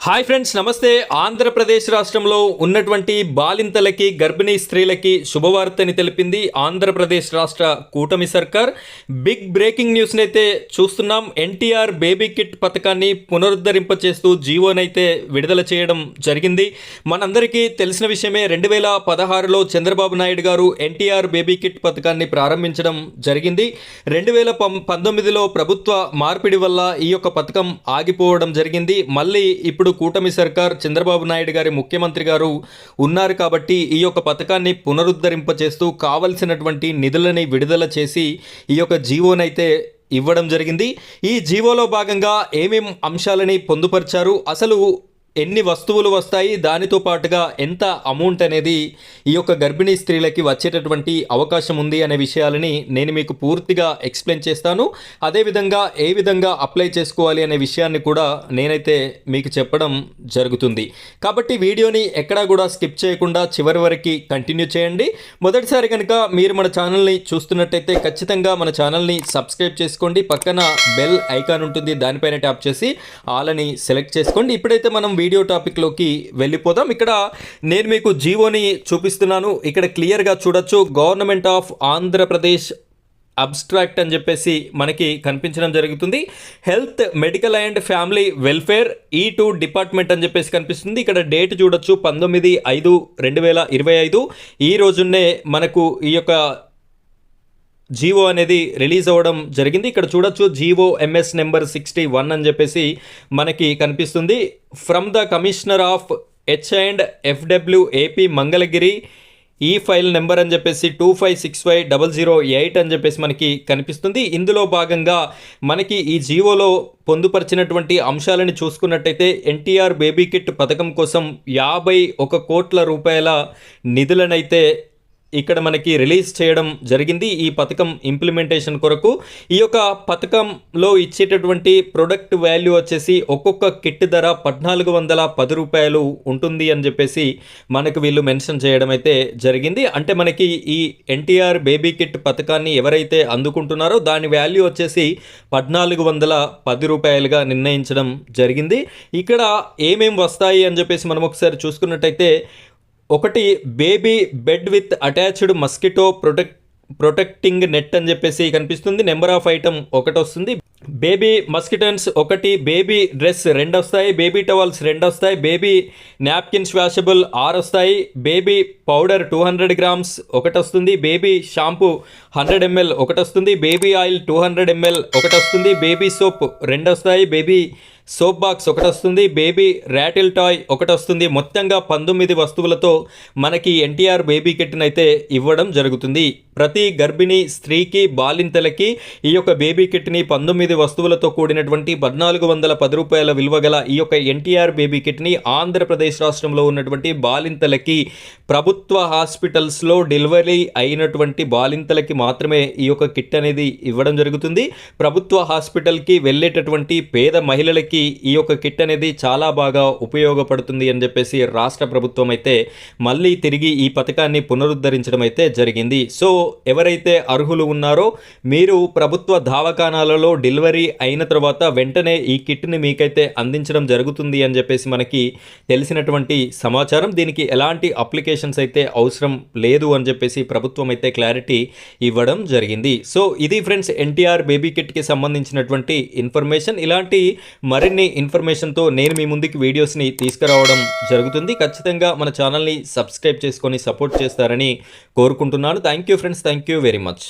Hi friends, నమస్తే. ఆంధ్రప్రదేశ్ రాష్ట్రంలో ఉన్నటువంటి బాలింతలకి, గర్భిణీ స్త్రీలకి శుభవార్తని తెలిపింది ఆంధ్రప్రదేశ్ రాష్ట్ర కూటమి సర్కార్. బిగ్ బ్రేకింగ్ న్యూస్ని అయితే చూస్తున్నాం. ఎన్టీఆర్ బేబీ కిట్ పథకాన్ని పునరుద్ధరింపచేస్తూ జీవోనైతే విడుదల చేయడం జరిగింది. మనందరికీ తెలిసిన విషయమే. 2016లో చంద్రబాబు నాయుడు గారు ఎన్టీఆర్ బేబీ కిట్ పథకాన్ని ప్రారంభించడం జరిగింది. 2019లో ప్రభుత్వ మార్పిడి వల్ల ఈ యొక్క పథకం ఆగిపోవడం జరిగింది. మళ్ళీ ఇప్పుడు కూటమి సర్కార్, చంద్రబాబు నాయుడు గారి ముఖ్యమంత్రి గారు ఉన్నారు కాబట్టి ఈ యొక్క పథకాన్ని పునరుద్ధరింపచేస్తూ కావలసినటువంటి నిధులని విడుదల చేసి ఈ యొక్క జీవోనైతే ఇవ్వడం జరిగింది. ఈ జీవోలో భాగంగా ఏమేం అంశాలని పొందుపరిచారు, అసలు ఎన్ని వస్తువులు వస్తాయి, దానితో పాటుగా ఎంత అమౌంట్ అనేది ఈ యొక్క గర్భిణీ స్త్రీలకి వచ్చేటటువంటి అవకాశం ఉంది అనే విషయాలని నేను మీకు పూర్తిగా ఎక్స్ప్లెయిన్ చేస్తాను. అదేవిధంగా ఏ విధంగా అప్లై చేసుకోవాలి అనే విషయాన్ని కూడా నేనైతే మీకు చెప్పడం జరుగుతుంది. కాబట్టి వీడియోని ఎక్కడా కూడా స్కిప్ చేయకుండా చివరి వరకు కంటిన్యూ చేయండి. మొదటిసారి కనుక మీరు మన ఛానల్ని చూస్తున్నట్టయితే ఖచ్చితంగా మన ఛానల్ని సబ్స్క్రైబ్ చేసుకోండి. పక్కన బెల్ ఐకాన్ ఉంటుంది, దానిపైన ట్యాప్ చేసి ఆల్ అని సెలెక్ట్ చేసుకోండి. ఇప్పుడైతే మనం వీడియో టాపిక్లోకి వెళ్ళిపోదాం. ఇక్కడ నేను మీకు జీవోని చూపిస్తున్నాను. ఇక్కడ క్లియర్గా చూడొచ్చు, గవర్నమెంట్ ఆఫ్ ఆంధ్రప్రదేశ్ అబ్స్ట్రాక్ట్ అని చెప్పేసి మనకి కనిపించడం జరుగుతుంది. Health, medical and family welfare E2 department అని చెప్పేసి కనిపిస్తుంది. ఇక్కడ డేట్ చూడొచ్చు, 19/5/2025. ఈ రోజున్నే మనకు ఈ యొక్క జీవో అనేది రిలీజ్ అవ్వడం జరిగింది. ఇక్కడ చూడొచ్చు, జీవో MS నెంబర్ 61 అని చెప్పేసి మనకి కనిపిస్తుంది. From the commissioner of H&FW AP Mangalagiri, ఈ ఫైల్ నెంబర్ అని చెప్పేసి 25650008 అని చెప్పేసి మనకి కనిపిస్తుంది. ఇందులో భాగంగా మనకి ఈ జీవోలో పొందుపరిచినటువంటి అంశాలను చూసుకున్నట్టయితే ఎన్టీఆర్ బేబీ కిట్ పథకం కోసం 51 కోట్ల రూపాయల నిధులనైతే ఇక్కడ మనకి రిలీజ్ చేయడం జరిగింది. ఈ పథకం ఇంప్లిమెంటేషన్ కొరకు ఈ యొక్క పథకంలో ఇచ్చేటటువంటి ప్రొడక్ట్ వాల్యూ వచ్చేసి ఒక్కొక్క కిట్ ధర 1410 రూపాయలు ఉంటుంది అని చెప్పేసి మనకు వీళ్ళు మెన్షన్ చేయడం అయితే జరిగింది. అంటే మనకి ఈ ఎన్టీఆర్ బేబీ కిట్ పథకాన్ని ఎవరైతే అందుకుంటున్నారో దాని వాల్యూ వచ్చేసి 1410 రూపాయలుగా నిర్ణయించడం జరిగింది. ఇక్కడ ఏమేం వస్తాయి అని చెప్పేసి మనం ఒకసారి చూసుకున్నట్టయితే, ఒకటి baby bed with attached mosquito protecting net అని చెప్పేసి కనిపిస్తుంది. నెంబర్ ఆఫ్ ఐటమ్ 1 వస్తుంది. బేబీ మస్కిటన్స్ 1, బేబీ డ్రెస్ 2 వస్తాయి, బేబీ టవల్స్ 2 వస్తాయి, బేబీ నాప్కిన్స్ వాషబుల్ 6 వస్తాయి, బేబీ పౌడర్ 200 గ్రామ్స్ 1 వస్తుంది, బేబీ షాంపూ 100 ml 1 వస్తుంది, బేబీ ఆయిల్ 200 ml 1 వస్తుంది, బేబీ సోప్ 2 వస్తాయి, బేబీ సోప్ బాక్స్ 1 వస్తుంది, బేబీ ర్యాటిల్ టాయ్ 1 వస్తుంది. మొత్తంగా 19 వస్తువులతో మనకి ఎన్టీఆర్ బేబీ కిట్ని అయితే ఇవ్వడం జరుగుతుంది. ప్రతి గర్భిణీ స్త్రీకి, బాలింతలకి ఈ యొక్క బేబీ కిట్ని 19 వస్తువులతో కూడినటువంటి 1410 రూపాయల విలువ గల ఈ యొక్క ఎన్టీఆర్ బేబీ కిట్ని ఆంధ్రప్రదేశ్ రాష్ట్రంలో ఉన్నటువంటి బాలింతలకి, ప్రభుత్వ హాస్పిటల్స్లో డెలివరీ అయినటువంటి బాలింతలకి మాత్రమే ఈ యొక్క కిట్ అనేది ఇవ్వడం జరుగుతుంది. ప్రభుత్వ హాస్పిటల్కి వెళ్ళేటటువంటి పేద మహిళలకి ఈ యొక్క కిట్ అనేది చాలా బాగా ఉపయోగపడుతుంది అని చెప్పేసి రాష్ట్ర ప్రభుత్వం అయితే మళ్ళీ తిరిగి ఈ పథకాన్ని పునరుద్ధరించడం అయితే జరిగింది. సో ఎవరైతే అర్హులు ఉన్నారో మీరు ప్రభుత్వ దవాఖానాలలో డెలివరీ అయిన తర్వాత వెంటనే ఈ కిట్ని మీకైతే అందించడం జరుగుతుంది అని చెప్పేసి మనకి తెలిసినటువంటి సమాచారం. దీనికి ఎలాంటి అప్లికేషన్స్ అయితే అవసరం లేదు అని చెప్పేసి ప్రభుత్వం అయితే క్లారిటీ ఇవ్వడం జరిగింది. సో ఇది ఫ్రెండ్స్ ఎన్టీఆర్ బేబీ కిట్కి సంబంధించినటువంటి ఇన్ఫర్మేషన్. ఇలాంటి మరిన్ని ఇన్ఫర్మేషన్తో నేను మీ ముందుకి వీడియోస్ని తీసుకురావడం జరుగుతుంది. ఖచ్చితంగా మన ఛానల్ని సబ్స్క్రైబ్ చేసుకొని సపోర్ట్ చేస్తారని కోరుకుంటున్నాను. Thank you friends, thank you very much.